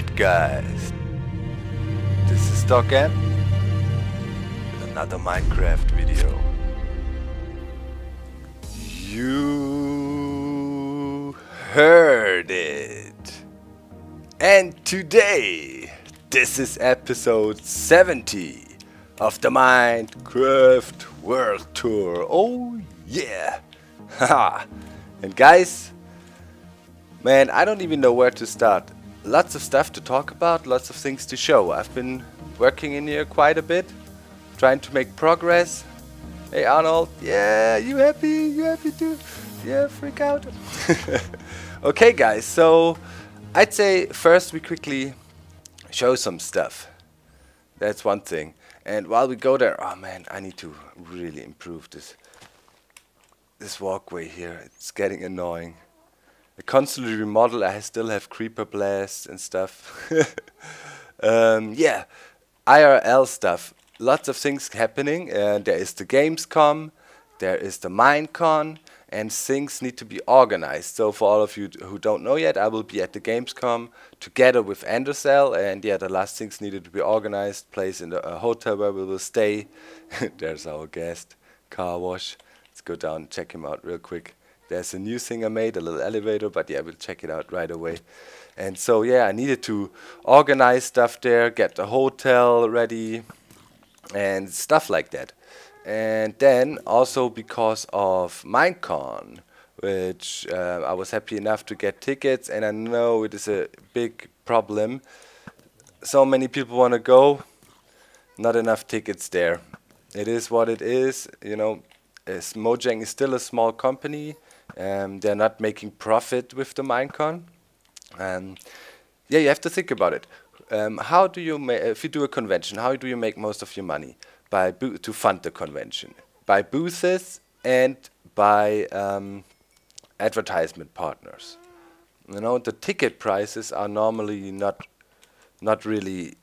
Alright guys, this is Doc M with another Minecraft video. You heard it. And today, this is episode 70 of the Minecraft World Tour. Oh yeah! Haha! And guys, man, I don't even know where to start. Lots of stuff to talk about, lots of things to show. I've been working in here quite a bit, trying to make progress. Hey Arnold, yeah, you happy? You happy too? Yeah, freak out. Okay guys, so I'd say first we quickly show some stuff. That's one thing. And while we go there, oh man, I need to really improve this walkway here. It's getting annoying. I constantly remodel. I still have creeper blasts and stuff. Yeah, IRL stuff. Lots of things happening. There is the Gamescom, there is the Minecon, and things need to be organized. So for all of you who don't know yet, I will be at the Gamescom together with Andercell, and yeah, the last things needed to be organized. Place in the hotel where we will stay. There's our guest, car wash. Let's go down and check him out real quick. There's a new thing I made, a little elevator, but yeah, we'll check it out right away. And so yeah, I needed to organize stuff there, get the hotel ready, and stuff like that. And then also because of Minecon, which I was happy enough to get tickets, and I know it is a big problem. So many people want to go, not enough tickets there. It is what it is, you know. Mojang is still a small company. They're not making profit with the Minecon. Yeah, you have to think about it. How do you if you do a convention, how do you make most of your money? To fund the convention, by booths and by advertisement partners. You know, the ticket prices are normally not really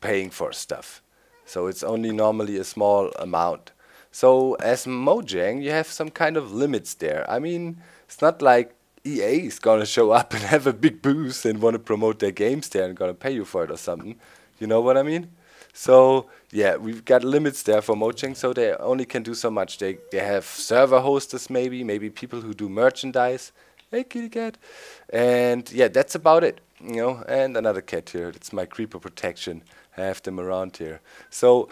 paying for stuff, so it's only normally a small amount. So as Mojang, you have some kind of limits there. I mean, it's not like EA is gonna show up and have a big booth and want to promote their games there and gonna pay you for it or something. You know what I mean? So yeah, we've got limits there for Mojang, so they only can do so much. They have server hosters maybe people who do merchandise. Hey kitty cat. And yeah, that's about it. You know, and another cat here. It's my creeper protection. I have them around here. So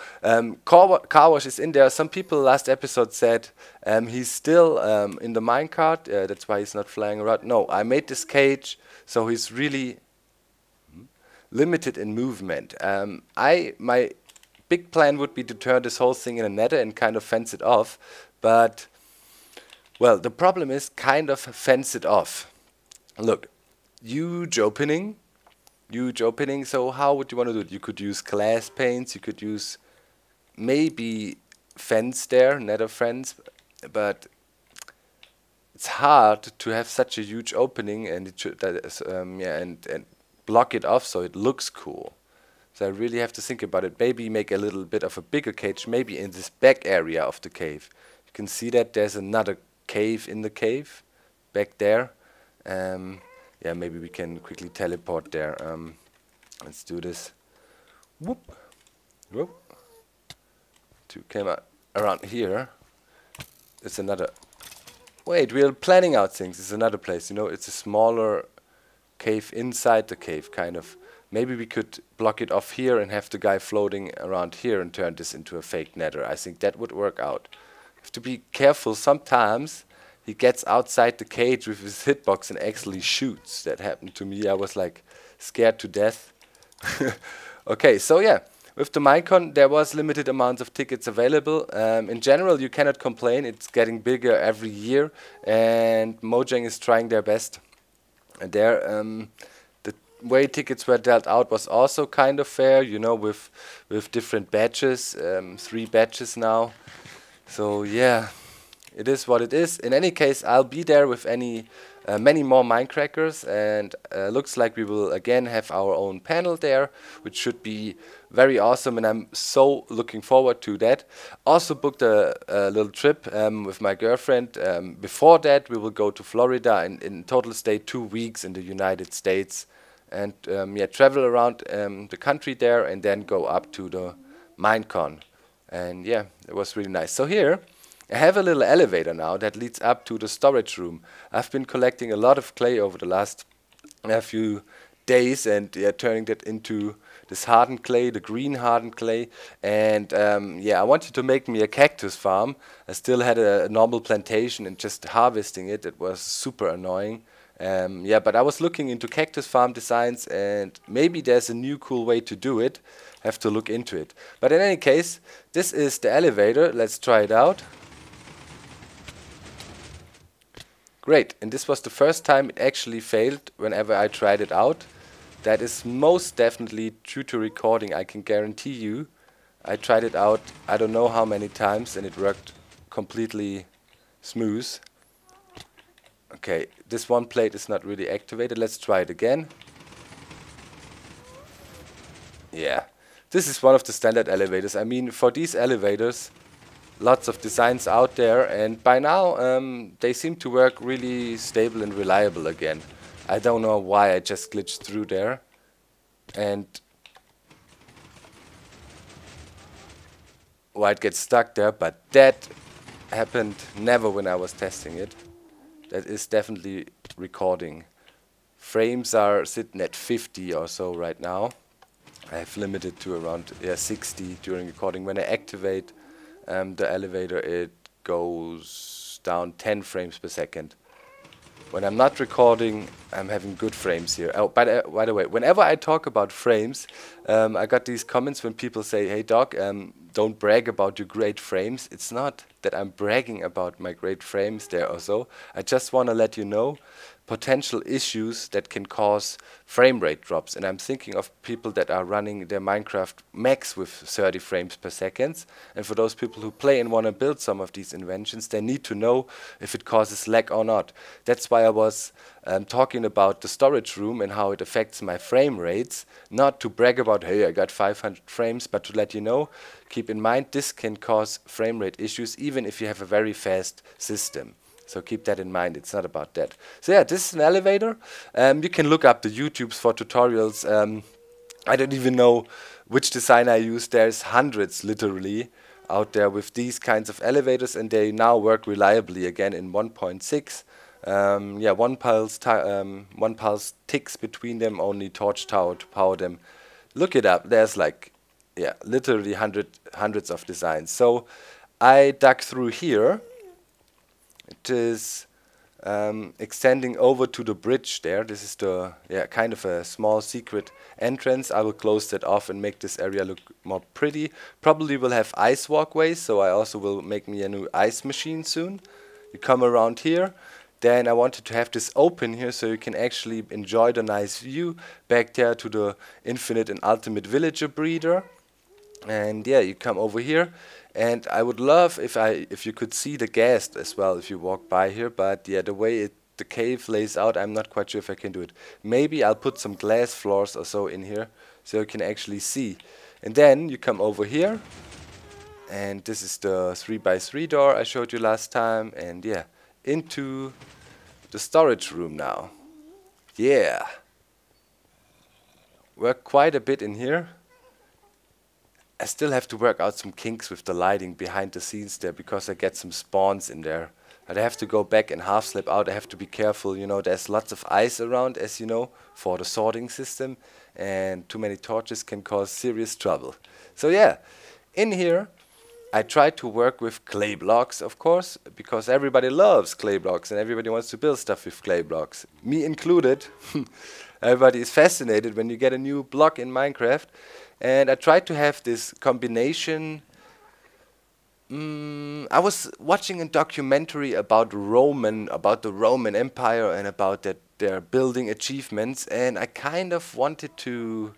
car wash is in there. Some people last episode said he's still in the minecart. That's why he's not flying around. No, I made this cage so he's really limited in movement. My big plan would be to turn this whole thing in a nether and kind of fence it off. But well, the problem is kind of fence it off. Look, huge opening. So how would you want to do it? You could use glass panes, you could use maybe fence there, nether fence, but it's hard to have such a huge opening and it should and block it off so it looks cool. So I really have to think about it. Maybe make a little bit of a bigger cage, maybe in this back area of the cave. You can see that there's another cave in the cave back there. Yeah, maybe we can quickly teleport there. Let's do this. Whoop. Whoop. Came out around here. It's another. Wait, we're planning out things. It's another place. You know, it's a smaller cave inside the cave, kind of. Maybe we could block it off here and have the guy floating around here and turn this into a fake nether. I think that would work out. Have to be careful sometimes. He gets outside the cage with his hitbox and actually shoots. That happened to me. I was like scared to death. Okay, so yeah, with the Minecon there was limited amounts of tickets available. In general, you cannot complain. It's getting bigger every year, and Mojang is trying their best. And there, the way tickets were dealt out was also kind of fair. You know, with different badges, 3 badges now. So yeah. It is what it is. In any case, I'll be there with many more Minecrackers, and looks like we will again have our own panel there, which should be very awesome, and I'm so looking forward to that. Also booked a little trip with my girlfriend. Before that, we will go to Florida and in total stay 2 weeks in the United States. and yeah, travel around the country there and then go up to the Minecon. And yeah, it was really nice. So here I have a little elevator now that leads up to the storage room. I've been collecting a lot of clay over the last few days and yeah, turning that into this hardened clay, the green hardened clay. And yeah, I wanted to make me a cactus farm. I still had a normal plantation and just harvesting it. It was super annoying. Yeah, but I was looking into cactus farm designs and maybe there's a new cool way to do it. Have to look into it. But in any case, this is the elevator. Let's try it out. Great, and this was the first time it actually failed whenever I tried it out. That is most definitely due to recording, I can guarantee you. I tried it out I don't know how many times and it worked completely smooth. Okay, this one plate is not really activated. Let's try it again. Yeah, this is one of the standard elevators. I mean, for these elevators, lots of designs out there, and by now they seem to work really stable and reliable again. I don't know why I just glitched through there, and why it gets stuck there, but that happened never when I was testing it. That is definitely recording. Frames are sitting at 50 or so right now. I have limited to around 60 during recording. When I activate the elevator, it goes down 10 frames per second. When I'm not recording, I'm having good frames here. Oh, by the way, whenever I talk about frames, I got these comments when people say, "Hey Doc, don't brag about your great frames." It's not that I'm bragging about my great frames there or so. I just want to let you know potential issues that can cause frame rate drops. And I'm thinking of people that are running their Minecraft max with 30 frames per second. And for those people who play and want to build some of these inventions, they need to know if it causes lag or not. That's why I was talking about the storage room and how it affects my frame rates. Not to brag about, hey, I got 500 frames, but to let you know, keep in mind this can cause frame rate issues even if you have a very fast system. So keep that in mind, it's not about that. So yeah, this is an elevator. You can look up the YouTubes for tutorials. I don't even know which design I use. There's hundreds literally out there with these kinds of elevators, and they now work reliably again in 1.6. Yeah, one pulse ticks between them, only torch tower to power them. Look it up, there's like, yeah, literally hundreds of designs. So I dug through here. It is extending over to the bridge there. This is the kind of a small secret entrance. I will close that off and make this area look more pretty. Probably will have ice walkways, so I also will make me a new ice machine soon. You come around here. Then I wanted to have this open here so you can actually enjoy the nice view back there to the infinite and ultimate villager breeder. And yeah, you come over here. And I would love if you could see the ghast as well if you walk by here, but yeah, the way the cave lays out, I'm not quite sure if I can do it. Maybe I'll put some glass floors or so in here so you can actually see. And then you come over here, and this is the 3x3 door I showed you last time, and yeah, into the storage room now. Yeah, work quite a bit in here. I still have to work out some kinks with the lighting behind the scenes there because I get some spawns in there. But I have to go back and half slip out. I have to be careful, you know, there's lots of ice around, as you know, for the sorting system. And too many torches can cause serious trouble. So yeah, in here I try to work with clay blocks, of course, because everybody loves clay blocks and everybody wants to build stuff with clay blocks. Me included. Everybody is fascinated when you get a new block in Minecraft. And I tried to have this combination. I was watching a documentary about the Roman Empire and about their building achievements, and I kind of wanted to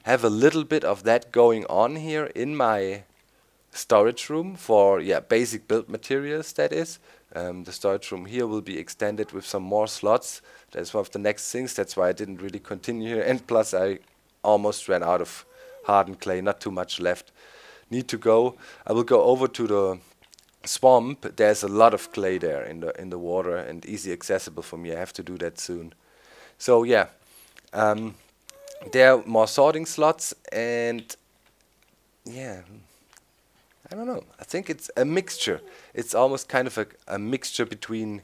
have a little bit of that going on here in my storage room for basic build materials, that is. The storage room here will be extended with some more slots. That's one of the next things. That's why I didn't really continue here, and plus I almost ran out of hardened clay, not too much left. Need to go. I will go over to the swamp. There's a lot of clay there in the water and easy accessible for me. I have to do that soon. So yeah, There are more sorting slots, and yeah, I don't know. I think it's a mixture. It's almost kind of a mixture between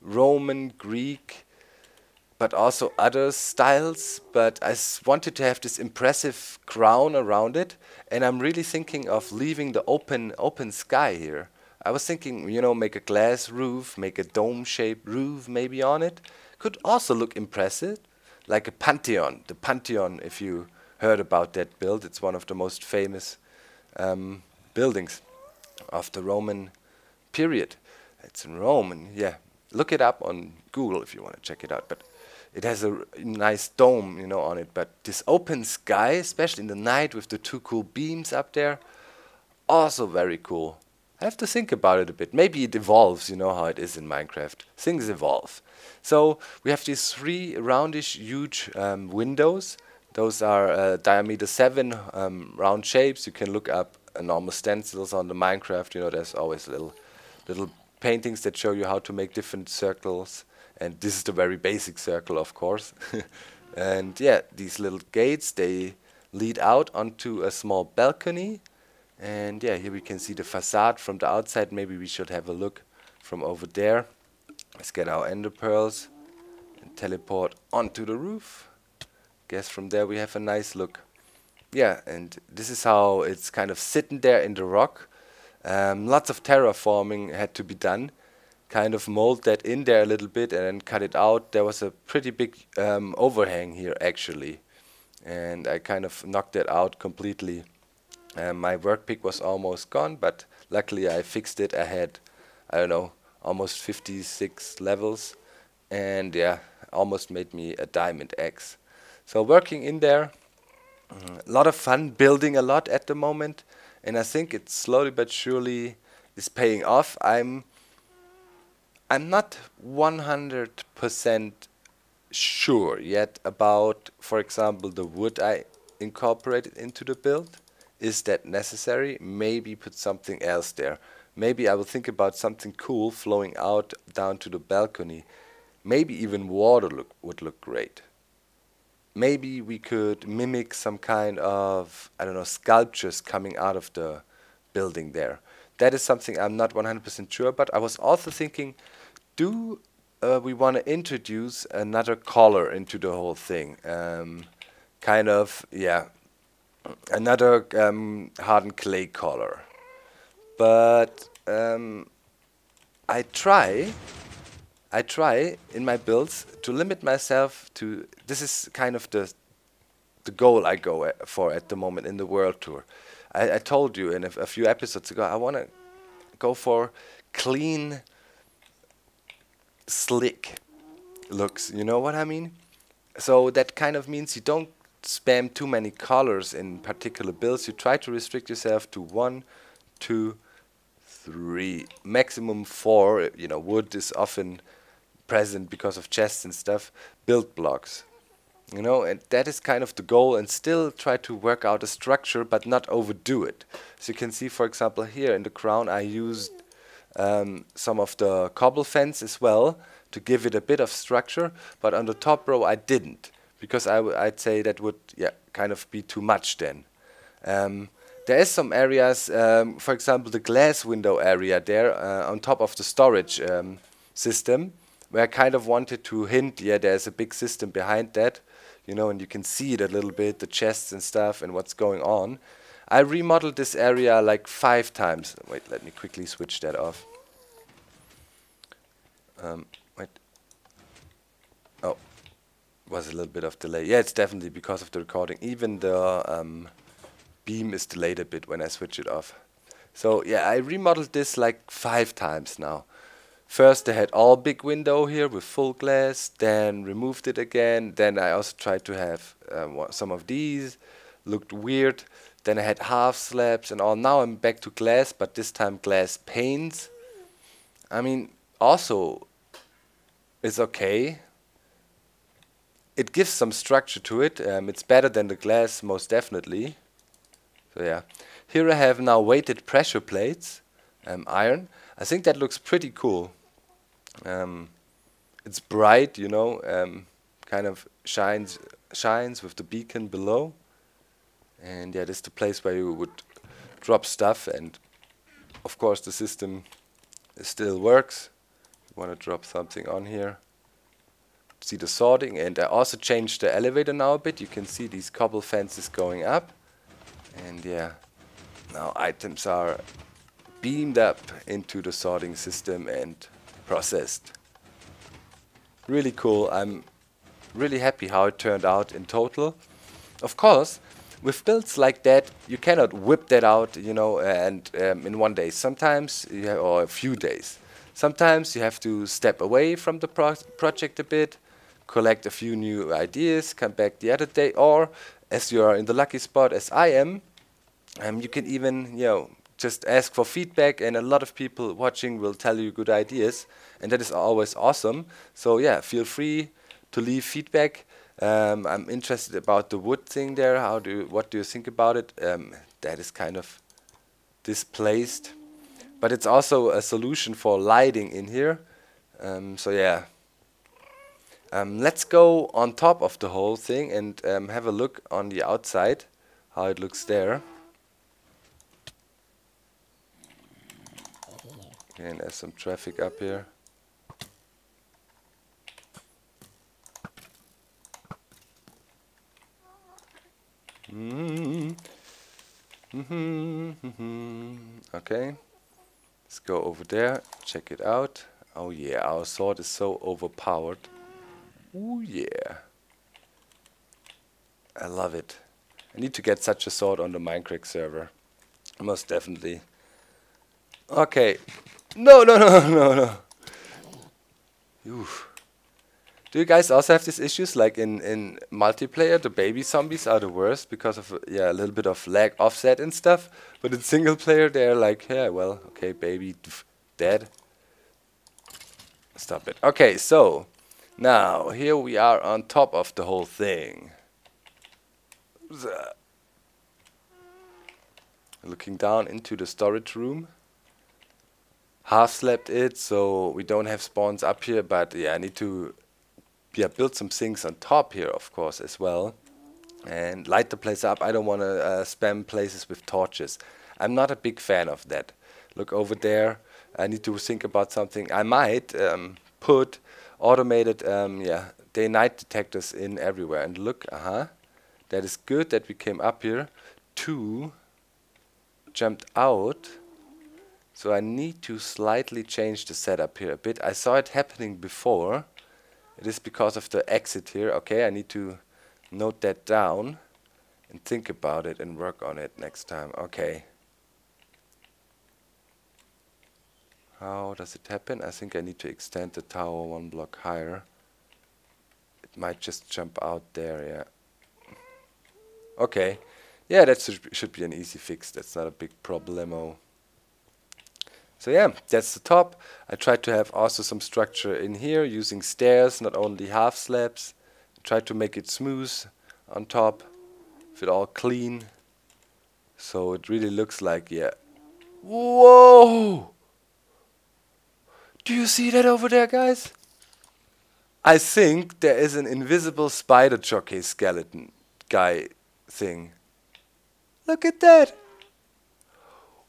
Roman, Greek, but also other styles. But I wanted to have this impressive crown around it, and I'm really thinking of leaving the open sky here. I was thinking, you know, make a glass roof, make a dome-shaped roof maybe on it. Could also look impressive, like a Pantheon. The Pantheon, if you heard about that build, it's one of the most famous buildings of the Roman period. It's in Rome, and yeah, look it up on Google if you want to check it out. But it has a nice dome, you know, on it. But this open sky, especially in the night with the two cool beams up there, also very cool. I have to think about it a bit. Maybe it evolves, you know how it is in Minecraft. Things evolve. So we have these three roundish, huge windows. Those are diameter 7 round shapes. You can look up normal stencils on the Minecraft. You know, there's always little paintings that show you how to make different circles. And this is the very basic circle, of course. And yeah, these little gates, they lead out onto a small balcony. And yeah, here we can see the facade from the outside. Maybe we should have a look from over there. Let's get our ender pearls and teleport onto the roof. Guess from there we have a nice look. Yeah, and this is how it's kind of sitting there in the rock. Lots of terraforming had to be done. Kind of mold that in there a little bit and then cut it out. There was a pretty big overhang here actually. And I kind of knocked it out completely. My work pick was almost gone, but luckily I fixed it. I had, I don't know, almost 56 levels, and yeah, almost made me a diamond axe. So working in there, a lot of fun, building a lot at the moment, and I think it slowly but surely is paying off. I'm not 100% sure yet about, for example, the wood I incorporated into the build. Is that necessary? Maybe put something else there. Maybe I will think about something cool flowing out down to the balcony. Maybe even water would look great. Maybe we could mimic some kind of, I don't know, sculptures coming out of the building there. That is something I'm not 100% sure, but I was also thinking, do we want to introduce another color into the whole thing? Kind of, yeah, another hardened clay color. But I try in my builds to limit myself to, this is kind of the goal I go for at the moment in the world tour. I told you in a few episodes ago, I want to go for clean, slick looks, you know what I mean? So that kind of means you don't spam too many colors in particular builds. You try to restrict yourself to 1, 2, 3, maximum 4. You know, wood is often present because of chests and stuff. Build blocks, you know, and that is kind of the goal. And still try to work out a structure, but not overdo it. So you can see, for example, here in the crown, I used some of the cobble fence as well to give it a bit of structure. But on the top row, I didn't. Because I'd say that would, yeah, kind of be too much then. There is some areas, for example, the glass window area there on top of the storage system, where I kind of wanted to hint, yeah, there's a big system behind that, you know, and you can see it a little bit, the chests and stuff and what's going on. I remodeled this area like 5 times. Wait, let me quickly switch that off. Wait. Oh. Was a little bit of delay. Yeah, it's definitely because of the recording. Even the beam is delayed a bit when I switch it off. So yeah, I remodeled this like 5 times now. First I had all big window here with full glass, then removed it again. Then I also tried to have some of these, looked weird. Then I had half slabs and all. Now I'm back to glass, but this time glass panes. I mean, also it's okay. It gives some structure to it. It's better than the glass, most definitely. So yeah, here I have now weighted pressure plates, iron. I think that looks pretty cool. It's bright, you know, kind of shines shines with the beacon below. And yeah, this is the place where you would drop stuff, and of course the system still works. You want to drop something on here. See the sorting, and I also changed the elevator now a bit. You can see these cobble fences going up, and yeah, now items are beamed up into the sorting system and processed. Really cool. I'm really happy how it turned out in total. Of course, with builds like that, you cannot whip that out, you know, and in one day. Sometimes, or a few days. Sometimes you have to step away from the project a bit, collect a few new ideas, come back the other day, or as you are in the lucky spot as I am, you can even, you know, just ask for feedback, and a lot of people watching will tell you good ideas, and that is always awesome. So yeah, feel free to leave feedback. I'm interested about the wood thing there. What do you think about it? That is kind of displaced, but it's also a solution for lighting in here. So yeah, let's go on top of the whole thing and have a look on the outside, how it looks there. Okay, and there's some traffic up here. Okay, let's go over there, check it out. Oh yeah, our sword is so overpowered. Ooh yeah, I love it. I need to get such a sword on the Minecraft server, most definitely. Okay, no. Oof. Do you guys also have these issues, like in multiplayer, the baby zombies are the worst because of yeah, a little bit of lag offset and stuff, but in single player they're like, yeah, well, okay, baby dead. Stop it. Okay, so now here we are on top of the whole thing. Looking down into the storage room. Half slapped it, so we don't have spawns up here, but yeah, I need to build some things on top here, of course, as well, and light the place up. I don't want to spam places with torches. I'm not a big fan of that. Look over there. I need to think about something. I might put automated day-night detectors in everywhere. And look, that is good that we came up here. 2 jumped out. So I need to slightly change the setup here a bit. I saw it happening before. It is because of the exit here. Okay, I need to note that down and think about it and work on it next time. Okay. How does it happen? I think I need to extend the tower 1 block higher. It might just jump out there, yeah. Okay. Yeah, that should be an easy fix. That's not a big problemo. So yeah, that's the top. I tried to have also some structure in here using stairs, not only half slabs. Tried to make it smooth on top, with it all clean. So it really looks like, yeah. Whoa! Do you see that over there, guys? I think there is an invisible spider jockey skeleton guy thing. Look at that!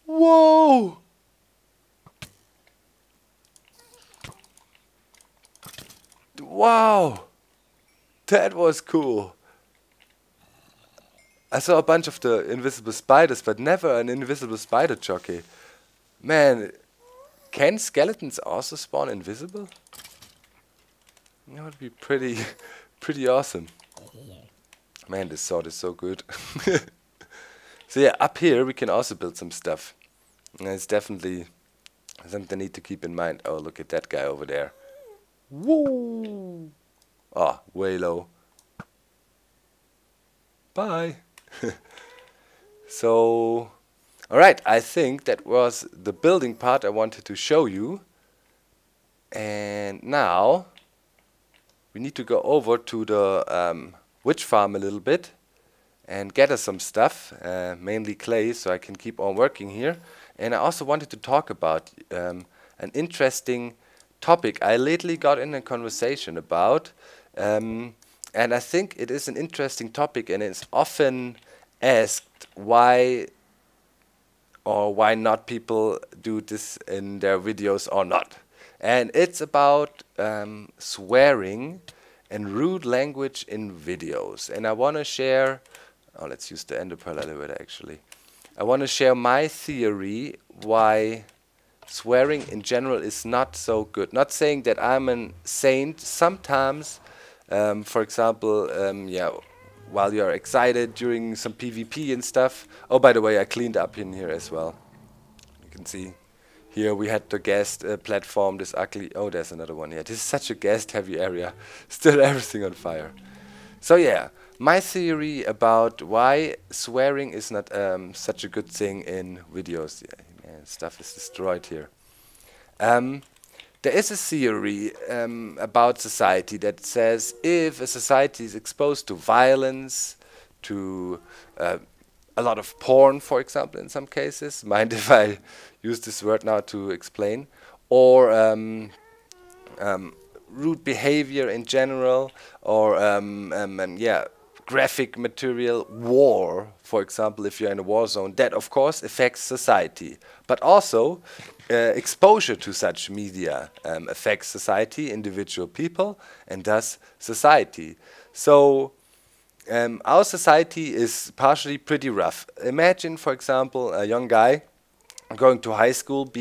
Whoa! Wow! That was cool. I saw a bunch of the invisible spiders, but never an invisible spider jockey. Man, can skeletons also spawn invisible? That would be pretty awesome. Man, this sword is so good. So yeah, up here we can also build some stuff. And it's definitely something I need to keep in mind. Oh, look at that guy over there. Woo! Ah, way low. Bye. So, alright, I think that was the building part I wanted to show you. And now we need to go over to the witch farm a little bit and gather some stuff, mainly clay, so I can keep on working here. And I also wanted to talk about an interesting topic I lately got in a conversation about. And I think it is an interesting topic, and it's often asked why or why not people do this in their videos or not. And it's about swearing and rude language in videos. And I want to share, oh, let's use the ender pearl elevator actually. I want to share my theory why swearing in general is not so good. Not saying that I'm a saint. Sometimes, for example, yeah, while you're excited during some PvP and stuff. Oh, by the way, I cleaned up in here as well. You can see here we had the guest platform, this ugly. Oh, there's another one here. This is such a guest-heavy area. Still everything on fire. So yeah, my theory about why swearing is not such a good thing in videos. Yeah, man, stuff is destroyed here. There is a theory about society that says if a society is exposed to violence, to a lot of porn, for example, in some cases, mind if I use this word now to explain, or rude behavior in general, or yeah, graphic material, war, for example, if you're in a war zone, that of course affects society. But also, exposure to such media affects society, individual people, and thus society. So our society is partially pretty rough. Imagine, for example, a young guy going to high school,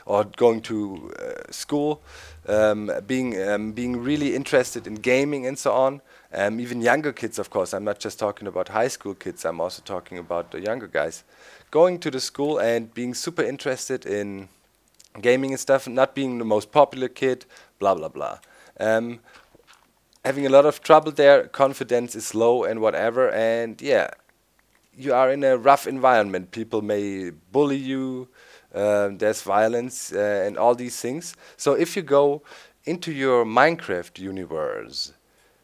or going to school, being really interested in gaming and so on. Even younger kids, of course. I'm not just talking about high school kids. I'm also talking about the younger guys. Going to the school and being super interested in gaming and stuff, not being the most popular kid, blah, blah, blah. Having a lot of trouble there, confidence is low and whatever, and yeah, you are in a rough environment. People may bully you, there's violence and all these things. So if you go into your Minecraft universe,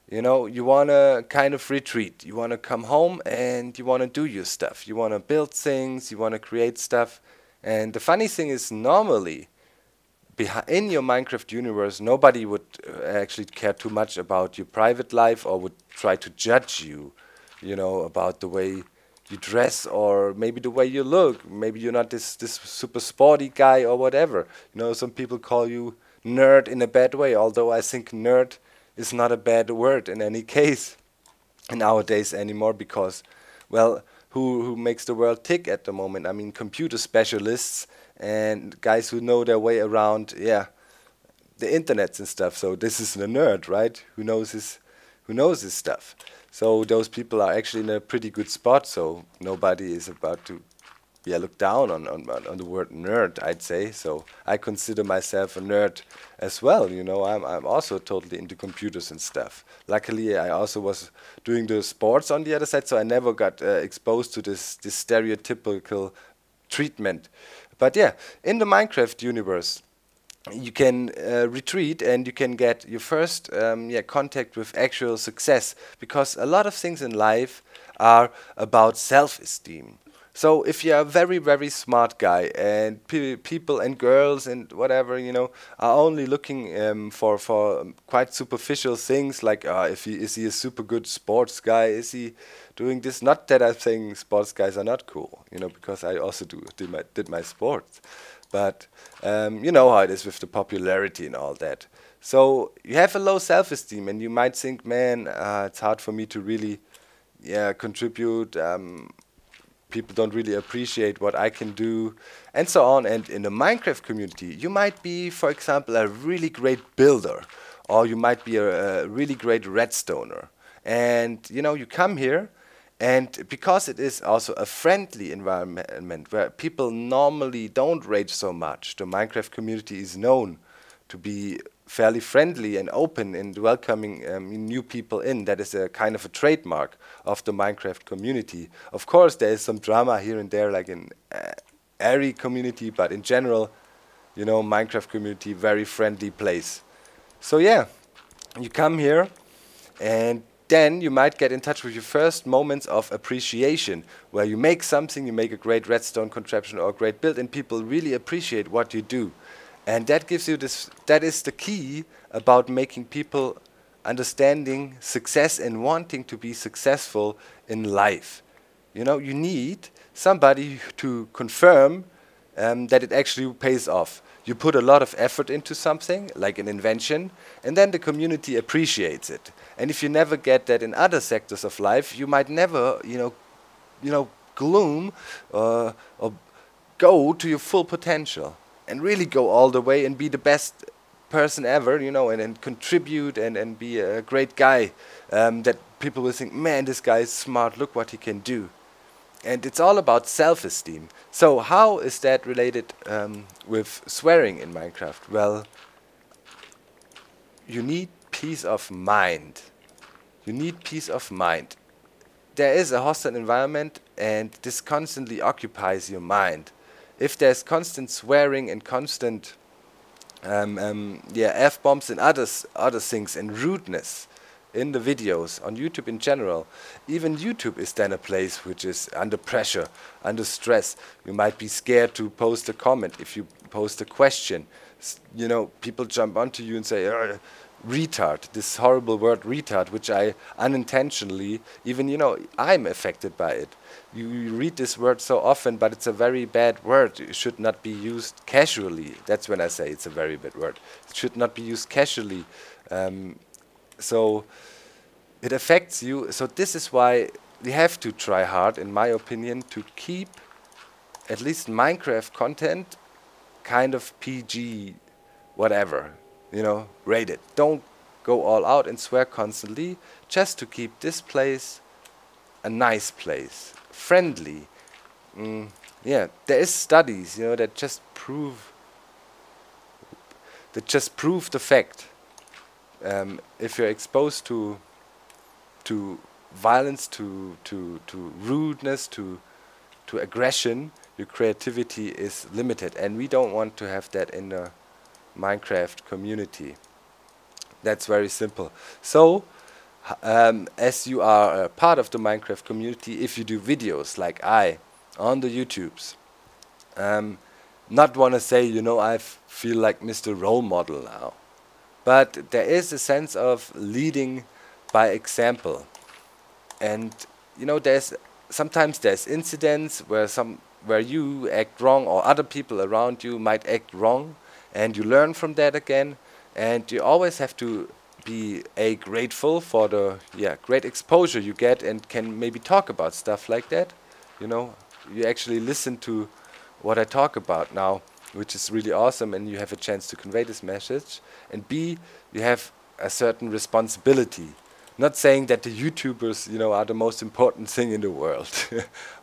you know, you want to kind of retreat. You want to come home and you want to do your stuff. You want to build things, you want to create stuff. And the funny thing is, normally, in your Minecraft universe, nobody would actually care too much about your private life or would try to judge you, you know, about the way you dress or maybe the way you look. Maybe you're not this super sporty guy or whatever. You know, some people call you nerd in a bad way, although I think nerd is not a bad word in any case nowadays anymore, because, well, who makes the world tick at the moment? I mean, computer specialists and guys who know their way around, yeah, the internets and stuff. So this is a nerd, right? Who knows his stuff. So those people are actually in a pretty good spot. So nobody is about to, yeah, look down on the word nerd, I'd say. So I consider myself a nerd as well. You know, I'm also totally into computers and stuff. Luckily, I also was doing the sports on the other side, so I never got exposed to this stereotypical treatment. But yeah, in the Minecraft universe, you can retreat and you can get your first contact with actual success, because a lot of things in life are about self-esteem. So if you're a very, very smart guy and people and girls and whatever, you know, are only looking for quite superficial things like is he a super good sports guy? Is he doing this? Not that I'm saying sports guys are not cool, you know, because I also did my sports. But you know how it is with the popularity and all that. So you have a low self-esteem and you might think, man, it's hard for me to really contribute. People don't really appreciate what I can do, and so on. And in the Minecraft community, you might be, for example, a really great builder, or you might be a really great redstoner. And you know, you come here, and because it is also a friendly environment where people normally don't rage so much, the Minecraft community is known to be fairly friendly and open and welcoming new people in. That is a kind of a trademark of the Minecraft community. Of course, there is some drama here and there, like in every community, but in general, you know, Minecraft community, very friendly place. So yeah, you come here, and then you might get in touch with your first moments of appreciation, where you make something, you make a great redstone contraption or a great build, and people really appreciate what you do. And that gives you this, that is the key about making people understanding success and wanting to be successful in life. You know, you need somebody to confirm that it actually pays off. You put a lot of effort into something, like an invention, and then the community appreciates it. And if you never get that in other sectors of life, you might never, gloom or go to your full potential and really go all the way and be the best person ever, and contribute and be a great guy that people will think, man, this guy is smart, look what he can do. And it's all about self-esteem. So how is that related with swearing in Minecraft? Well, you need peace of mind. You need peace of mind. There is a hostile environment, and this constantly occupies your mind. If there's constant swearing and constant F-bombs and other things and rudeness in the videos, on YouTube in general, even YouTube is then a place which is under pressure, under stress. You might be scared to post a comment if you post a question. People jump onto you and say, retard, this horrible word retard, which I unintentionally, even, I'm affected by it. You read this word so often, but it's a very bad word. It should not be used casually. That's when I say it's a very bad word. It should not be used casually. So it affects you. So this is why we have to try hard, in my opinion, to keep at least Minecraft content kind of PG, whatever, rated. Don't go all out and swear constantly, just to keep this place a nice place, friendly. There is studies, that just prove the fact. If you're exposed to violence, to rudeness, to aggression, your creativity is limited, and we don't want to have that in the Minecraft community. That's very simple. So, as you are a part of the Minecraft community, if you do videos like I on the YouTubes, not want to say, I feel like Mr. Role Model now. But there is a sense of leading by example. And, sometimes there's incidents where you act wrong, or other people around you might act wrong, and you learn from that again. And you always have to be grateful for the great exposure you get, and can maybe talk about stuff like that. You actually listen to what I talk about now, which is really awesome, and you have a chance to convey this message. And B, you have a certain responsibility. Not saying that the YouTubers, are the most important thing in the world.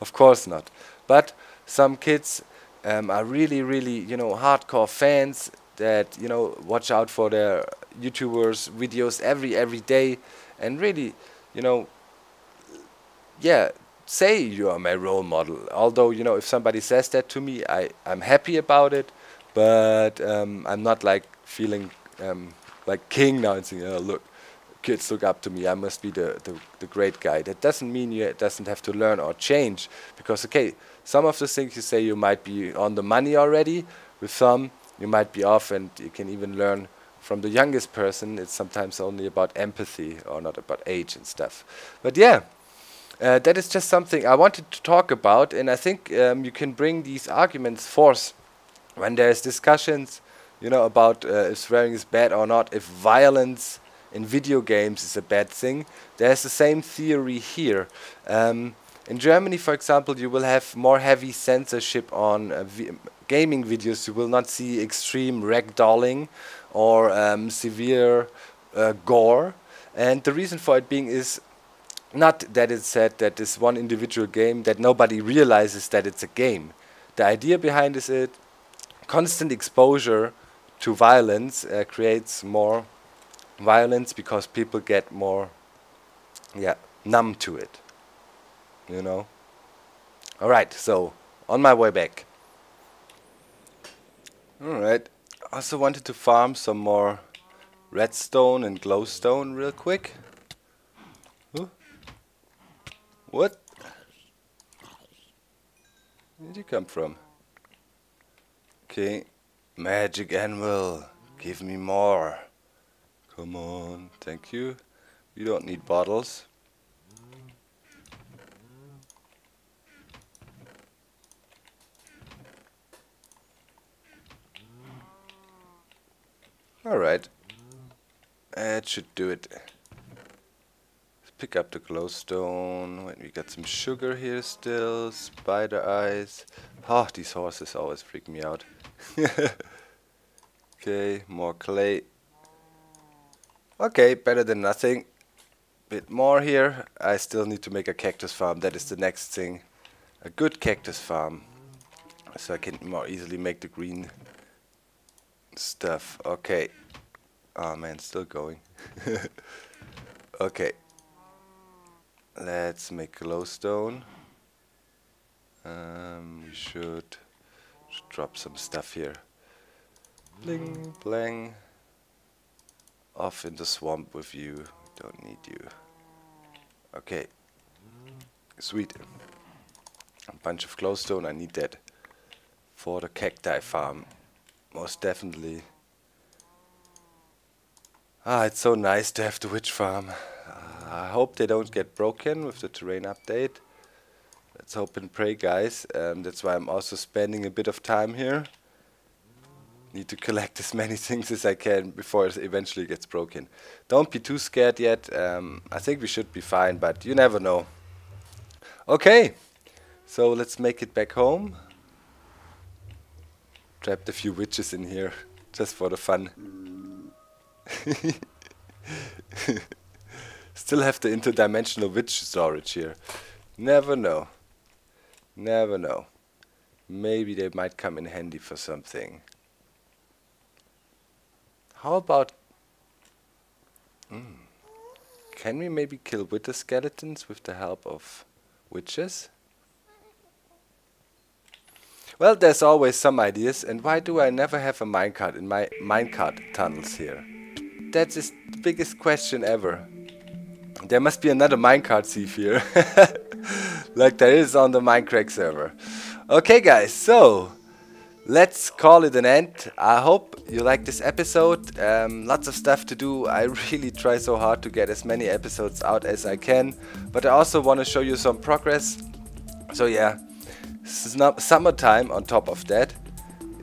Of course not. But some kids are really, really, hardcore fans that, watch out for their YouTubers' videos every day, and really, say you are my role model. Although, if somebody says that to me, I'm happy about it, but I'm not like feeling like king now and saying, oh, look, kids look up to me, I must be the great guy. That doesn't mean you doesn't have to learn or change, because, okay, some of the things you say you might be on the money already, with some you might be off, and you can even learn from the youngest person. It's sometimes only about empathy or not about age and stuff. But that is just something I wanted to talk about, and I think you can bring these arguments forth when there's discussions, about if swearing is bad or not, if violence in video games is a bad thing. There's the same theory here. In Germany, for example, you will have more heavy censorship on gaming videos. You will not see extreme ragdolling or severe gore. And the reason for it being is not that it's said that this one individual game, that nobody realizes that it's a game. The idea behind is it constant exposure to violence creates more violence, because people get more numb to it. Alright, so on my way back. Alright, also wanted to farm some more redstone and glowstone real quick. Huh? What? Where did you come from? Okay, magic anvil, give me more. Come on, thank you. You don't need bottles. Alright. That should do it. Let's pick up the glowstone. Wait, we got some sugar here still. Spider eyes. Oh, these horses always freak me out. Okay, more clay. Okay, better than nothing. Bit more here. I still need to make a cactus farm. That is the next thing. A good cactus farm. So I can more easily make the green stuff. Okay. Oh man, still going. Okay. Let's make glowstone. We should drop some stuff here. Bling, blang. Off in the swamp with you. Don't need you. Okay. Sweet. A bunch of glowstone. I need that for the cacti farm. Most definitely. Ah, it's so nice to have the witch farm. I hope they don't get broken with the terrain update. Let's hope and pray, guys. That's why I'm also spending a bit of time here. Need to collect as many things as I can before it eventually gets broken. Don't be too scared yet. I think we should be fine, but you never know. Okay, so let's make it back home. Trapped a few witches in here, just for the fun. Still have the interdimensional witch storage here. Never know. Never know. Maybe they might come in handy for something. How about... Can we maybe kill wither skeletons with the help of witches? Well, there's always some ideas. And why do I never have a minecart in my minecart tunnels here? That is the biggest question ever. There must be another minecart thief here. Like there is on the Minecraft server. Okay guys, so let's call it an end. I hope you like this episode. Lots of stuff to do. I really try so hard to get as many episodes out as I can. But I also want to show you some progress. So yeah, this is not summertime on top of that.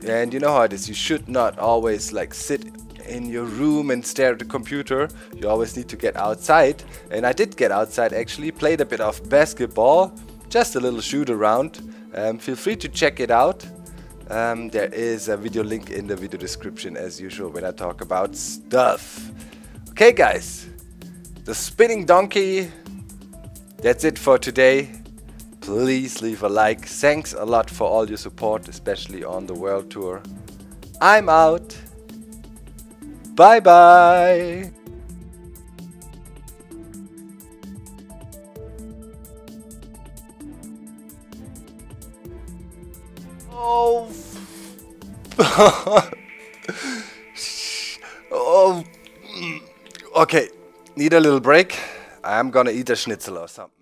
And you know how it is. You should not always like sit in your room and stare at the computer. You always need to get outside, and I did get outside actually, played a bit of basketball, just a little shoot around. Feel free to check it out. There is a video link in the video description as usual when I talk about stuff. Okay guys, the spinning donkey, that's it for today. Please leave a like. Thanks a lot for all your support, especially on the world tour. I'm out. Bye bye! Oh! Oh! Okay, need a little break. I'm gonna eat a schnitzel or something.